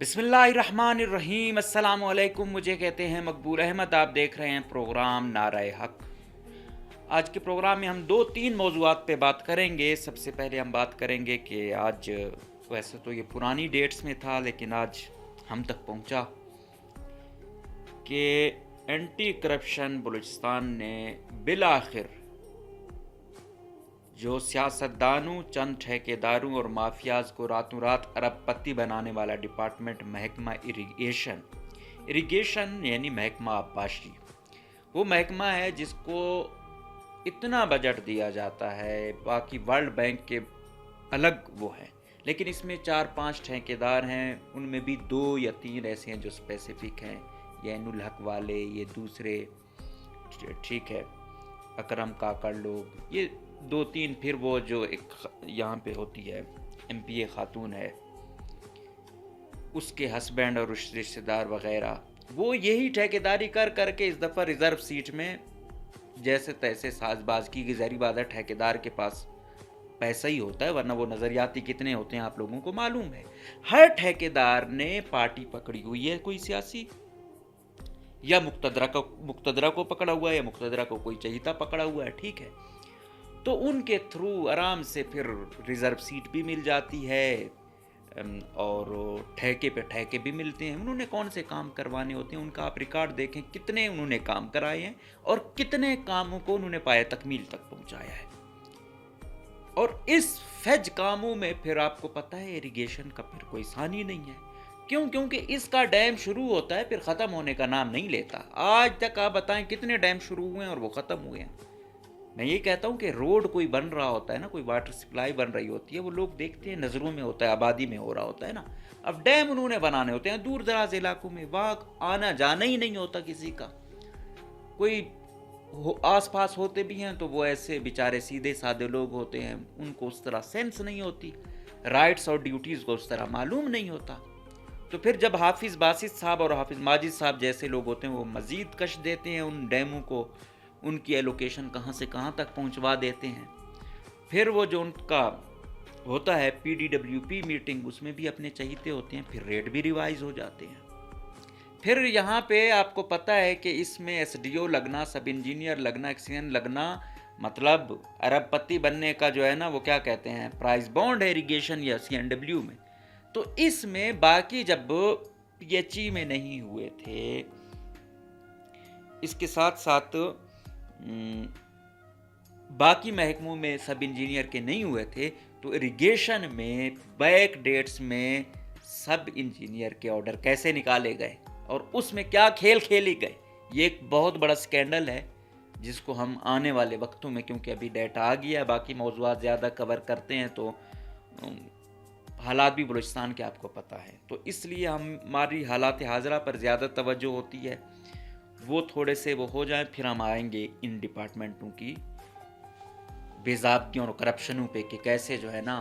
बिस्मिल्लाहिर्रहमानिर्रहीम। अस्सलाम वालेकुम। मुझे कहते हैं मकबूल अहमद। आप देख रहे हैं प्रोग्राम नाराए हक। आज के प्रोग्राम में हम दो तीन मौज़ूआत पे बात करेंगे। सबसे पहले हम बात करेंगे कि आज, वैसे तो ये पुरानी डेट्स में था लेकिन आज हम तक पहुंचा कि एंटी करप्शन बलूचिस्तान ने बिल आखिर जो सियासतदानों, चंद ठेकेदारों और माफियाज को रातों रात अरबपति बनाने वाला डिपार्टमेंट महकमा इरिगेशन यानी महकमा आबपाशी, वो महकमा है जिसको इतना बजट दिया जाता है, बाकी वर्ल्ड बैंक के अलग वो है, लेकिन इसमें 4-5 ठेकेदार हैं, उनमें भी 2 या 3 ऐसे हैं जो स्पेसिफिक हैं, ये एनुल हक वाले, ये दूसरे, ठीक है, अकरम काकड़ लोग, ये 2-3, फिर वो जो एक यहाँ पे होती है MPA खातून है, उसके हस्बैंड और रिश्तेदार वगैरह, वो यही ठेकेदारी कर करके इस दफ़ा रिज़र्व सीट में जैसे तैसे साजबाज की। ज़ाहिर बात है ठेकेदार के पास पैसा ही होता है, वरना वो नज़रियाती कितने होते हैं आप लोगों को मालूम है। हर ठेकेदार ने पार्टी पकड़ी हुई है, कोई सियासी, या मुक्तदरा को पकड़ा हुआ है, या मुक्तदरा को कोई चहीता पकड़ा हुआ है, ठीक है। तो उनके थ्रू आराम से फिर रिज़र्व सीट भी मिल जाती है और ठेके पे ठेके भी मिलते हैं। उन्होंने कौन से काम करवाने होते हैं, उनका आप रिकॉर्ड देखें, कितने उन्होंने काम कराए हैं और कितने कामों को उन्होंने पाया तकमील तक पहुंचाया है। और इस फैज कामों में फिर आपको पता है इरिगेशन का फिर कोई सानी नहीं है। क्यों? क्योंकि इसका डैम शुरू होता है फिर ख़त्म होने का नाम नहीं लेता। आज तक आप बताएं कितने डैम शुरू हुए हैं और वो ख़त्म हुए हैं। मैं ये कहता हूँ कि रोड कोई बन रहा होता है ना, कोई वाटर सप्लाई बन रही होती है, वो लोग देखते हैं, नज़रों में होता है, आबादी में हो रहा होता है ना। अब डैम उन्होंने बनाने होते हैं दूर दराज इलाकों में, वहाँ आना जाना ही नहीं होता किसी का। कोई आस पास होते भी हैं तो वो ऐसे बेचारे सीधे साधे लोग होते हैं, उनको उस तरह सेंस नहीं होती, राइट्स और ड्यूटीज़ को उस तरह मालूम नहीं होता। तो फिर जब हाफिज़ बासित साहब और हाफिज़ माजिद साहब जैसे लोग होते हैं, वो मज़ीद कश देते हैं उन डैमों को, उनकी एलोकेशन कहाँ से कहाँ तक पहुँचवा देते हैं। फिर वो जो उनका होता है PDWP मीटिंग, उसमें भी अपने चहीते होते हैं, फिर रेट भी रिवाइज हो जाते हैं। फिर यहाँ पे आपको पता है कि इसमें SDO लगना, सब इंजीनियर लगना, एक्सीएन लगना, मतलब अरबपति बनने का जो है ना, वो क्या कहते हैं, प्राइस बॉन्ड है इरिगेशन या CNW में। तो इसमें बाकी जब PHE में नहीं हुए थे, इसके साथ साथ बाकी महकमों में सब इंजीनियर के नहीं हुए थे, तो इरिगेशन में बैक डेट्स में सब इंजीनियर के ऑर्डर कैसे निकाले गए और उसमें क्या खेल खेले गए, ये एक बहुत बड़ा स्कैंडल है जिसको हम आने वाले वक्तों में, क्योंकि अभी डेटा आ गया, बाकी मौज़ूआत ज़्यादा कवर करते हैं तो हालात भी बलूचिस्तान के आपको पता है, तो इसलिए हमारी हालात हाज़रा पर ज़्यादा तवज्जो होती है, वो थोड़े से वो हो जाए, फिर हम आएंगे इन डिपार्टमेंटों की बेज़ाब्तियों और करप्शनों पे कि कैसे जो है ना,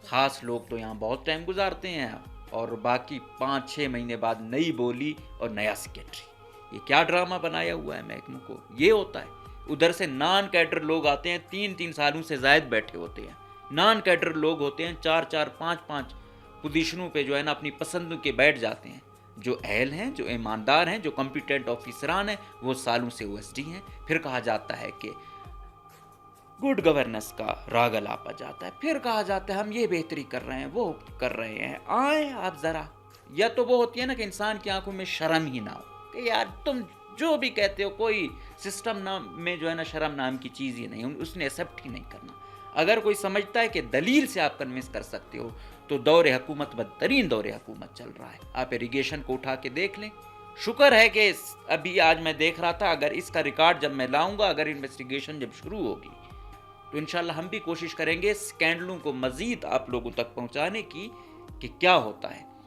ख़ास लोग तो यहाँ बहुत टाइम गुजारते हैं और बाकी 5-6 महीने बाद नई बोली और नया सेक्रेटरी। ये क्या ड्रामा बनाया हुआ है महकमों को, ये होता है। उधर से नॉन कैडर लोग आते हैं, 3-3 सालों से ज़ायद बैठे होते हैं, नॉन कैडर लोग होते हैं, 4-4, 5-5 पोजीशनों पे जो है ना अपनी पसंद के बैठ जाते हैं। जो अहल हैं, जो ईमानदार हैं, जो कॉम्पिटेंट ऑफिसरान हैं, वो सालों से OSD हैं। फिर कहा जाता है कि गुड गवर्नेंस का राग अलापा जाता है, फिर कहा जाता है हम ये बेहतरी कर रहे हैं, वो कर रहे हैं। आए आप ज़रा, या तो वो होती है ना कि इंसान की आंखों में शर्म ही ना हो कि यार तुम जो भी कहते हो, कोई सिस्टम नाम में जो है ना शर्म नाम की चीज़ ही नहीं, उसने एक्सेप्ट ही नहीं करना। अगर कोई समझता है कि दलील से आप कन्विंस कर सकते हो, तो दौरे हुकूमत बदतरीन दौरे हुकूमत चल रहा है। आप इरिगेशन को उठा के देख लें। शुक्र है कि अभी आज मैं देख रहा था, अगर इसका रिकॉर्ड जब मैं लाऊंगा, अगर इन्वेस्टिगेशन जब शुरू होगी, तो इंशाल्लाह हम भी कोशिश करेंगे स्कैंडलों को मज़ीद आप लोगों तक पहुंचाने की कि क्या होता है।